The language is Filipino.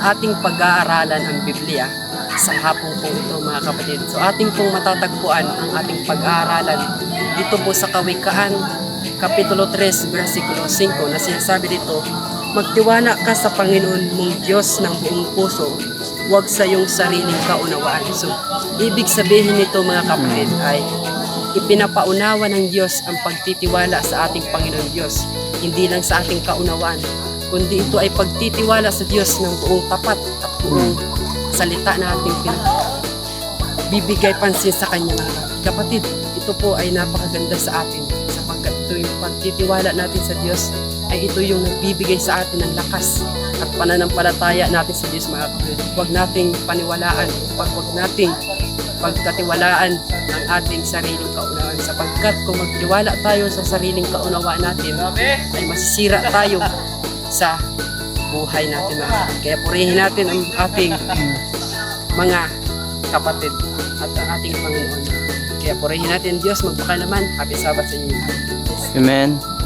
ating pag-aaralan ang Biblia sa hapong po ito mga kapatid. So ating pong matatagpuan ang ating pag-aaralan dito po sa Kawikaan, Kapitulo 3, versikulo 5 na sinasabi dito, magtiwala ka sa Panginoon mong Diyos ng buong puso, huwag sa iyong sariling kaunawaan. So, ibig sabihin nito mga kapatid ay ipinapaunawa ng Diyos ang pagtitiwala sa ating Panginoon Diyos, hindi lang sa ating kaunawaan, kundi ito ay pagtitiwala sa Diyos ng buong tapat at buong salita na ating bibigay pansin sa Kanya. Kapatid, ito po ay napakaganda sa atin sapagkat ito yung pagtitiwala natin sa Diyos ay ito yung nagbibigay sa atin ng lakas at pananampalataya natin sa Diyos mga kapatid. Huwag nating paniwalaan, huwag nating pagkatiwalaan ng ating sariling kaunawaan sapagkat kung magtiwala tayo sa sariling kaunawaan natin ay masisira tayo sa buhay natin mga kapatid. Kaya purihin natin ang ating mga kapatid at ang ating Panginoon. Kaya purihin natin Diyos, magpakalaman. Happy Sabbath sa inyo. Amen.